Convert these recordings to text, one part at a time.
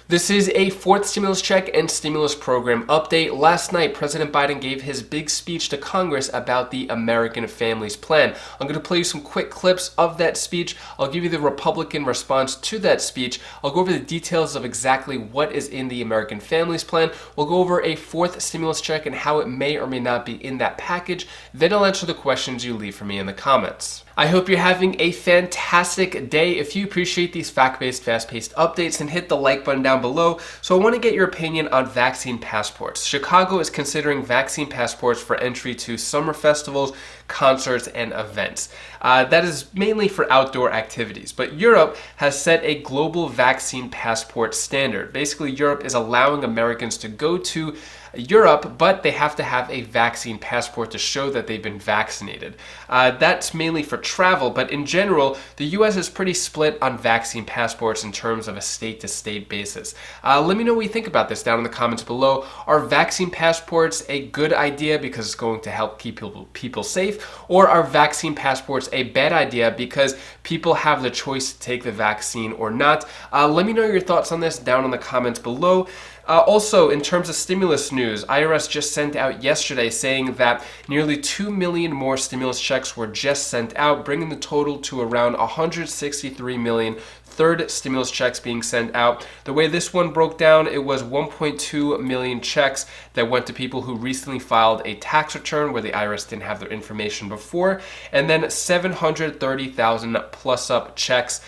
This is a fourth stimulus check and stimulus program update. Last night, President Biden gave his big speech to Congress about the American Families Plan. I'm going to play you some quick clips of that speech. I'll give you the Republican response to that speech. I'll go over the details of exactly what is in the American Families Plan. We'll go over a fourth stimulus check and how it may or may not be in that package. Then I'll answer the questions you leave for me in the comments. I hope you're having a fantastic day. If you appreciate these fact-based, fast-paced updates, then hit the like button down below. So I want to get your opinion on vaccine passports. Chicago is considering vaccine passports for entry to summer festivals, concerts, and events. That is mainly for outdoor activities, but Europe has set a global vaccine passport standard. Basically, Europe is allowing Americans to go to Europe, but they have to have a vaccine passport to show that they've been vaccinated. That's mainly for travel, but in general, the US is pretty split on vaccine passports in terms of a state-to-state basis. Let me know what you think about this down in the comments below. Are vaccine passports a good idea because it's going to help keep people safe, or are vaccine passports a bad idea because people have the choice to take the vaccine or not? Let me know your thoughts on this down in the comments below. Also, in terms of stimulus news, IRS just sent out yesterday saying that nearly 2 million more stimulus checks were just sent out, bringing the total to around 163 million third stimulus checks being sent out. The way this one broke down, it was 1.2 million checks that went to people who recently filed a tax return where the IRS didn't have their information before, and then 730,000 plus up checks.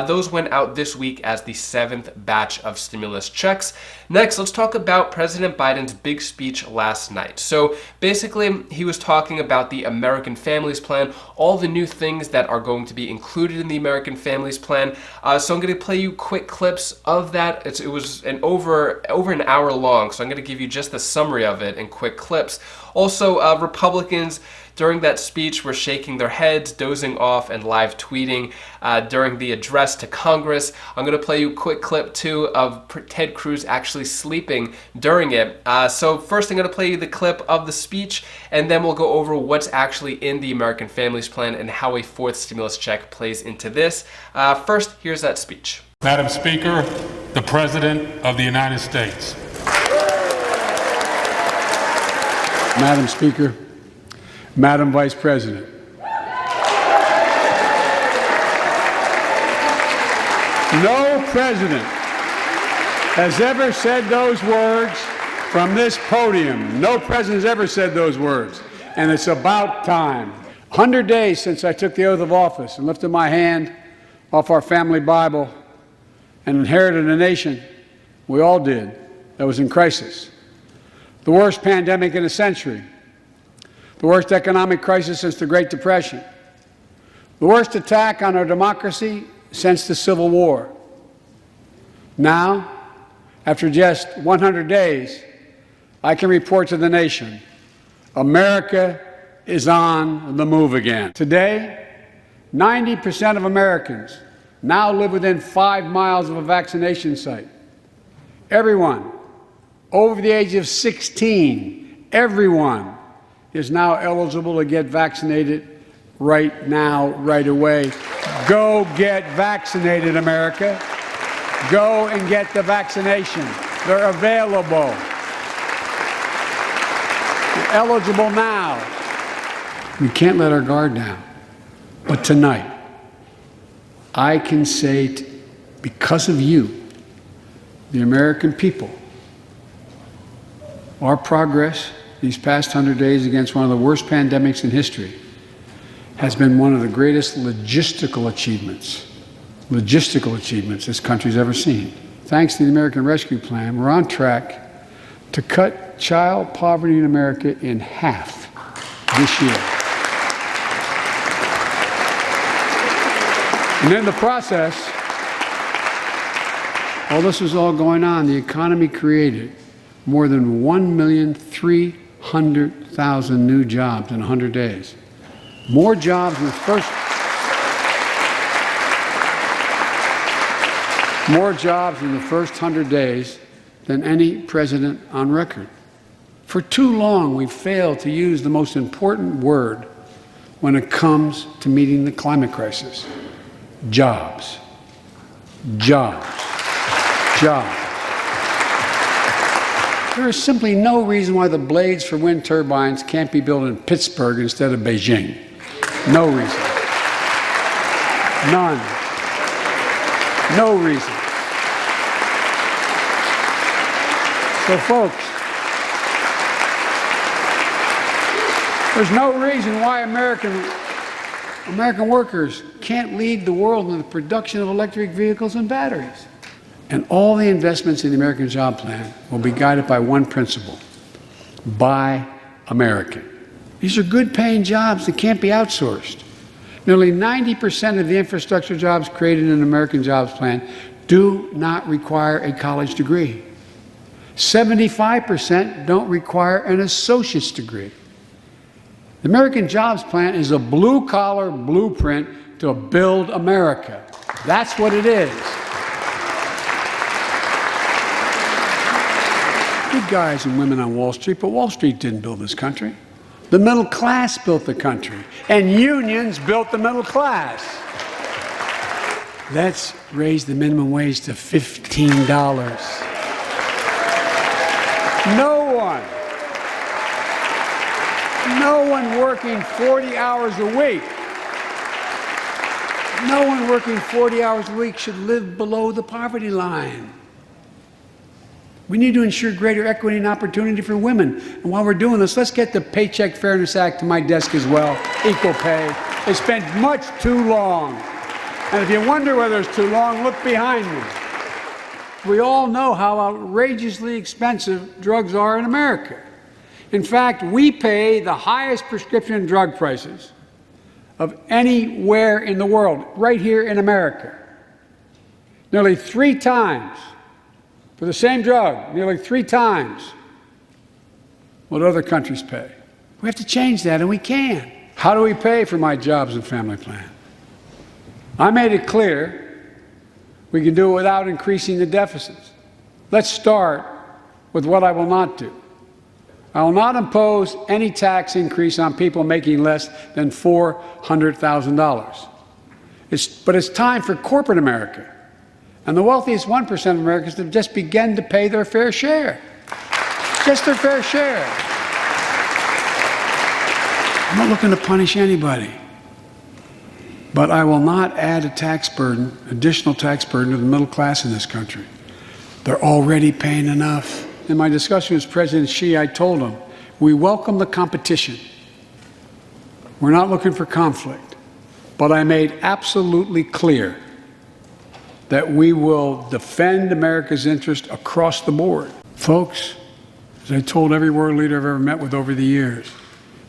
Those went out this week as the 7th batch of stimulus checks. Next, let's talk about President Biden's big speech last night. So basically, he was talking about the American Families Plan, all the new things that are going to be included in the American Families Plan. So I'm going to play you quick clips of that. It was over an hour long, so I'm going to give you just a summary of it in quick clips. Also, Republicans during that speech were shaking their heads, dozing off, and live tweeting during the address to Congress. I'm going to play you a quick clip too of Ted Cruz actually sleeping during it. So first I'm going to play you the clip of the speech, and then we'll go over what's actually in the American Families Plan and how a fourth stimulus check plays into this. First, here's that speech. Madam Speaker, the President of the United States. Madam Speaker, Madam Vice President, no president has ever said those words from this podium. No president has ever said those words, and it's about time. 100 days since I took the oath of office and lifted my hand off our family Bible and inherited a nation, we all did, that was in crisis. The worst pandemic in a century. The worst economic crisis since the Great Depression. The worst attack on our democracy since the Civil War. Now, after just 100 days, I can report to the nation, America is on the move again. Today, 90% of Americans now live within 5 miles of a vaccination site. Everyone over the age of 16, everyone is now eligible to get vaccinated right now, right away. Go get vaccinated, America. Go and get the vaccination. They're available. You're eligible now. We can't let our guard down. But tonight, I can say, because of you, the American people, our progress these past 100 days against one of the worst pandemics in history has been one of the greatest logistical achievements this country's ever seen. Thanks to the American Rescue Plan, we're on track to cut child poverty in America in half this year. And in the process, while this was all going on, the economy created more than 1,300,000 new jobs in 100 days. More jobs in the first 100 days than any president on record. For too long, we've failed to use the most important word when it comes to meeting the climate crisis: jobs. Jobs. Jobs. There is simply no reason why the blades for wind turbines can't be built in Pittsburgh instead of Beijing. No reason. None. No reason. So folks, there's no reason why American workers can't lead the world in the production of electric vehicles and batteries. And all the investments in the American Job Plan will be guided by one principle: buy American. These are good paying jobs that can't be outsourced. Nearly 90% of the infrastructure jobs created in the American Jobs Plan do not require a college degree. 75% don't require an associate's degree. The American Jobs Plan is a blue-collar blueprint to build America. That's what it is. Good guys and women on Wall Street, but Wall Street didn't build this country. The middle class built the country, and unions built the middle class. Let's raise the minimum wage to $15. No one working 40 hours a week, no one working 40 hours a week should live below the poverty line. We need to ensure greater equity and opportunity for women. And while we're doing this, let's get the Paycheck Fairness Act to my desk as well. Equal pay. It's been much too long. And if you wonder whether it's too long, look behind me. We all know how outrageously expensive drugs are in America. In fact, we pay the highest prescription drug prices of anywhere in the world, right here in America. Nearly 3 times. For the same drug, nearly 3 times what other countries pay. We have to change that, and we can. How do we pay for my jobs and family plan? I made it clear we can do it without increasing the deficits. Let's start with what I will not do. I will not impose any tax increase on people making less than $400,000. But it's time for corporate America and the wealthiest 1% of Americans to just begin to pay their fair share. Just their fair share. I'm not looking to punish anybody. But I will not add a tax burden, additional tax burden to the middle class in this country. They're already paying enough. In my discussion with President Xi, I told him, we welcome the competition. We're not looking for conflict. But I made absolutely clear that we will defend America's interest across the board. Folks, as I told every world leader I've ever met with over the years,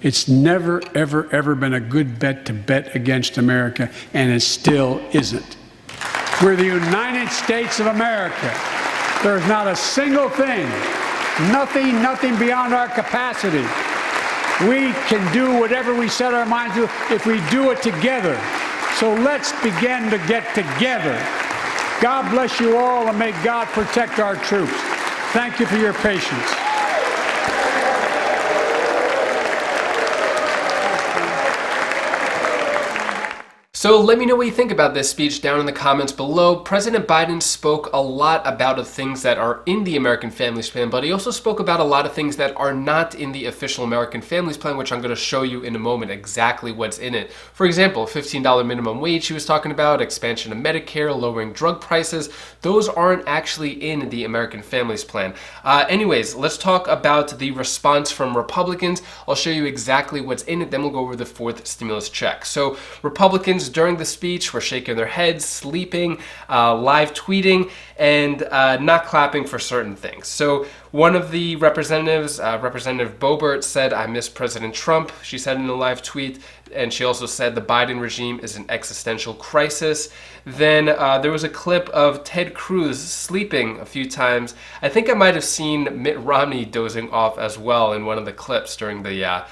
it's never, ever, ever been a good bet to bet against America, and it still isn't. We're the United States of America. There's not a single thing, nothing beyond our capacity. We can do whatever we set our minds to if we do it together. So let's begin to get together. God bless you all, and may God protect our troops. Thank you for your patience. So let me know what you think about this speech down in the comments below. President Biden spoke a lot about the things that are in the American Families Plan, but he also spoke about a lot of things that are not in the official American Families Plan, which I'm going to show you in a moment exactly what's in it. For example, $15 minimum wage he was talking about, expansion of Medicare, lowering drug prices. Those aren't actually in the American Families Plan. Anyways, let's talk about the response from Republicans. I'll show you exactly what's in it, then we'll go over the 4th stimulus check. So Republicans during the speech were shaking their heads, sleeping, live tweeting, and not clapping for certain things. So one of the representatives, Representative Boebert, said, "I miss President Trump," she said in a live tweet, and she also said the Biden regime is an existential crisis. Then there was a clip of Ted Cruz sleeping a few times. I think I might have seen Mitt Romney dozing off as well in one of the clips during the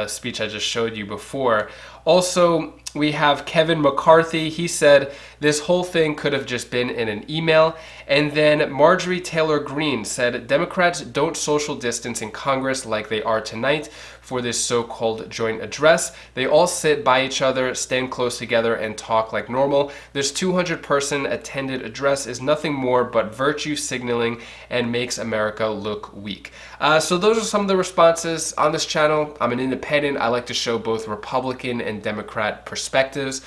speech I just showed you before. Also, we have Kevin McCarthy. He said this whole thing could have just been in an email. And then Marjorie Taylor Greene said Democrats don't social distance in Congress like they are tonight for this so-called joint address. They all sit by each other, stand close together, and talk like normal. This 200-person attended address is nothing more but virtue signaling and makes America look weak. So those are some of the responses on this channel. I'm an independent. I like to show both Republican and Democrat perspectives.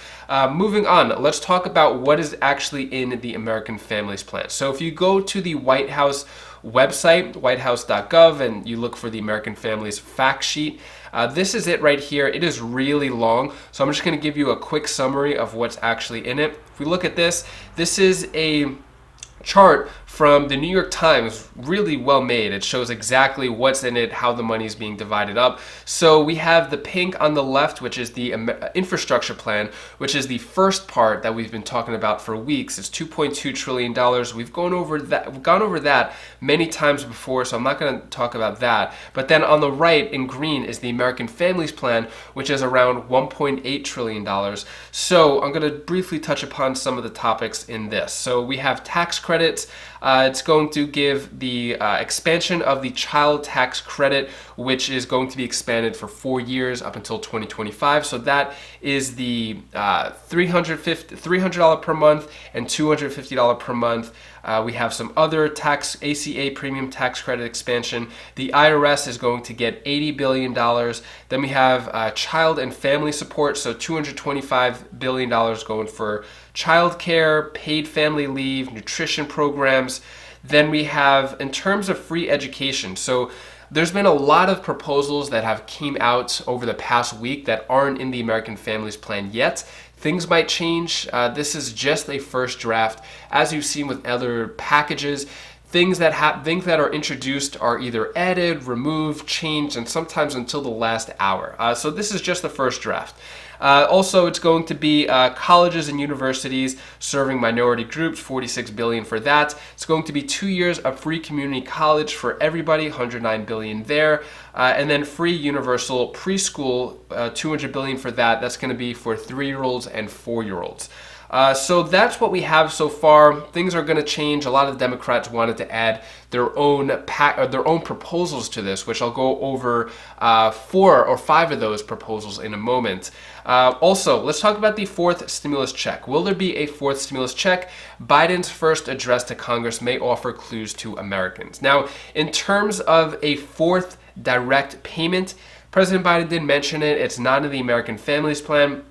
Moving on, let's talk about what is actually in the American Families Plan. So if you go to the White House website, whitehouse.gov, and you look for the American Families fact sheet, this is it right here. It is really long, so I'm just going to give you a quick summary of what's actually in it. If we look at this, this is a chart from the New York Times, really well made. It shows exactly what's in it, how the money is being divided up. So we have the pink on the left, which is the infrastructure plan, which is the first part that we've been talking about for weeks. It's $2.2 trillion. We've gone over that many times before, so I'm not going to talk about that. But then on the right in green is the American Families Plan, which is around $1.8 trillion. So I'm going to briefly touch upon some of the topics in this. So we have tax credits. It's going to give the expansion of the child tax credit, which is going to be expanded for 4 years up until 2025. So that is the $300 per month and $250 per month. We have some other ACA premium tax credit expansion. The IRS is going to get $80 billion. Then we have child and family support, so $225 billion going for child care, paid family leave, nutrition programs. Then we have, in terms of free education, so there's been a lot of proposals that have came out over the past week that aren't in the American Families Plan yet. Things might change. This is just a first draft. As you've seen with other packages, things that are introduced are either added, removed, changed, and sometimes until the last hour. So this is just the first draft. Also, it's going to be colleges and universities serving minority groups, $46 billion for that. It's going to be 2 years of free community college for everybody, $109 billion there. And then free universal preschool, $200 billion for that. That's going to be for 3-year-olds and 4-year-olds. So that's what we have so far. Things are going to change. A lot of the Democrats wanted to add their own proposals to this, which I'll go over 4 or 5 of those proposals in a moment. Also, let's talk about the 4th stimulus check. Will there be a 4th stimulus check? Biden's first address to Congress may offer clues to Americans. Now, in terms of a 4th direct payment, President Biden did mention it. It's not in the American Families Plan.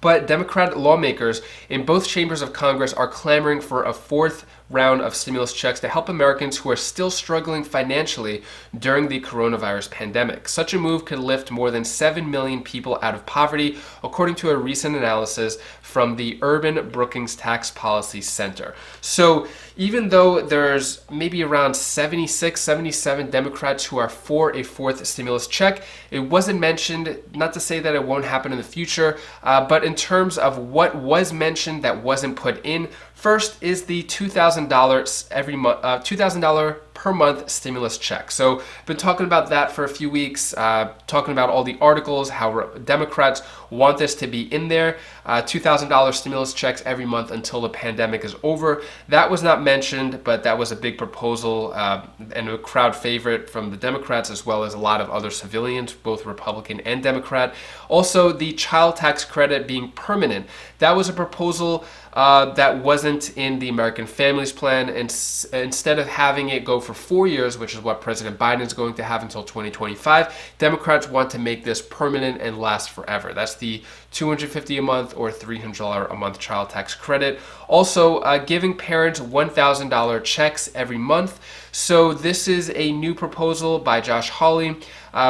But Democratic lawmakers in both chambers of Congress are clamoring for a 4th round of stimulus checks to help Americans who are still struggling financially during the coronavirus pandemic. Such a move could lift more than 7 million people out of poverty, according to a recent analysis from the Urban Brookings Tax Policy Center. So even though there's maybe around 76, 77 Democrats who are for a 4th stimulus check, it wasn't mentioned, not to say that it won't happen in the future, but in terms of what was mentioned that wasn't put in, first is the $2,000 every month, $2,000 per month stimulus check. So I've been talking about that for a few weeks, talking about all the articles, how Democrats want this to be in there. $2,000 stimulus checks every month until the pandemic is over. That was not mentioned, but that was a big proposal and a crowd favorite from the Democrats as well as a lot of other civilians, both Republican and Democrat. Also, the child tax credit being permanent. That was a proposal that wasn't in the American Families Plan. And instead of having it go for 4 years, which is what President Biden is going to have until 2025, Democrats want to make this permanent and last forever. That's the $250 a month or $300 a month child tax credit. Also, giving parents $1,000 checks every month. So this is a new proposal by Josh Hawley,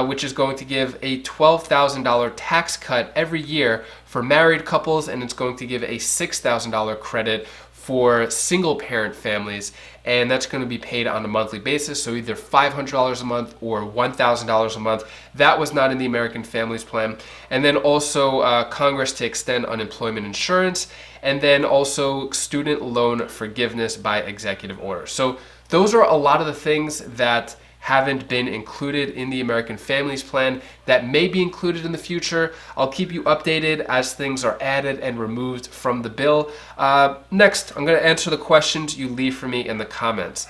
which is going to give a $12,000 tax cut every year for married couples, and it's going to give a $6,000 credit for single parent families, and that's going to be paid on a monthly basis, so either $500 a month or $1,000 a month. That was not in the American Families Plan. And then also Congress to extend unemployment insurance, and then also student loan forgiveness by executive order. So those are a lot of the things that haven't been included in the American Families Plan that may be included in the future. I'll keep you updated as things are added and removed from the bill. Next, I'm going to answer the questions you leave for me in the comments.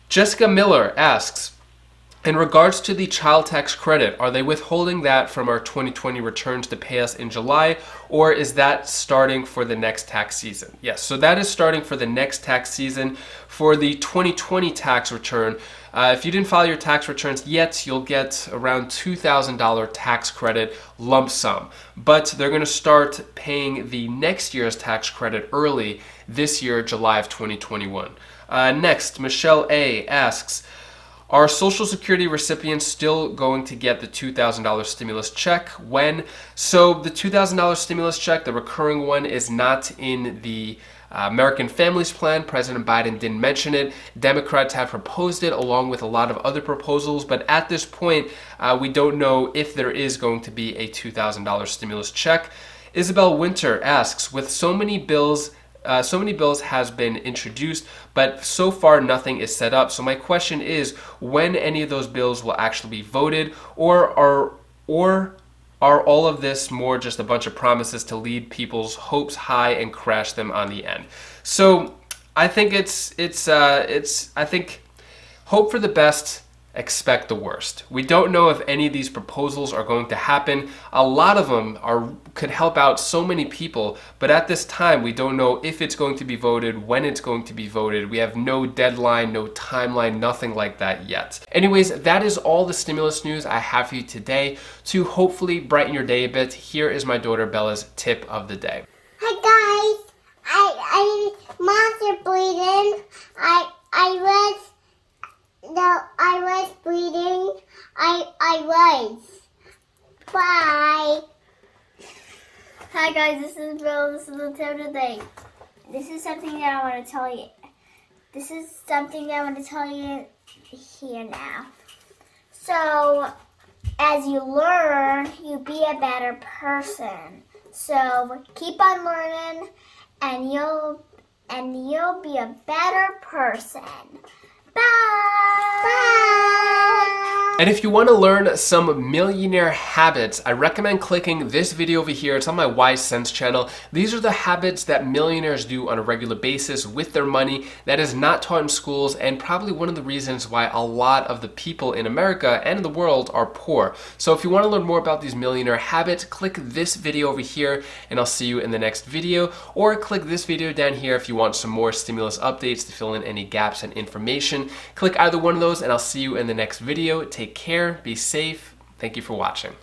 Jessica Miller asks, in regards to the child tax credit, are they withholding that from our 2020 returns to pay us in July, or is that starting for the next tax season? Yes, so that is starting for the next tax season. For the 2020 tax return, if you didn't file your tax returns yet, you'll get around $2,000 tax credit lump sum. But they're going to start paying the next year's tax credit early this year, July of 2021. Next, Michelle A. asks, are Social Security recipients still going to get the $2,000 stimulus check? When? So the $2,000 stimulus check, the recurring one, is not in the American Families Plan. President Biden didn't mention it. Democrats have proposed it along with a lot of other proposals, but at this point, we don't know if there is going to be a $2,000 stimulus check. Isabel Winter asks, with so many bills has been introduced, but so far nothing is set up. So my question is, when any of those bills will actually be voted, or are all of this more just a bunch of promises to lead people's hopes high and crash them on the end? So I think I think hope for the best, expect the worst. We don't know if any of these proposals are going to happen. A lot of them could help out so many people, but at this time we don't know if it's going to be voted, when it's going to be voted. We have no deadline, no timeline, nothing like that yet. Anyways, that is all the stimulus news I have for you today. To hopefully brighten your day a bit, here is my daughter Bella's tip of the day. Hi guys, mom's bleeding. I was bleeding. I was. Bye. Hi guys, this is Bill. This is the tip of the day. This is something that I want to tell you. This is something that I want to tell you here now. So, as you learn, you be a better person. So keep on learning, and you'll be a better person. Bye. Bye. And if you want to learn some millionaire habits, I recommend clicking this video over here. It's on my Wise Sense channel. These are the habits that millionaires do on a regular basis with their money that is not taught in schools, and probably one of the reasons why a lot of the people in America and in the world are poor. So if you want to learn more about these millionaire habits, click this video over here and I'll see you in the next video, or click this video down here if you want some more stimulus updates to fill in any gaps and information. Click either one of those and I'll see you in the next video. Take care, be safe. Thank you for watching.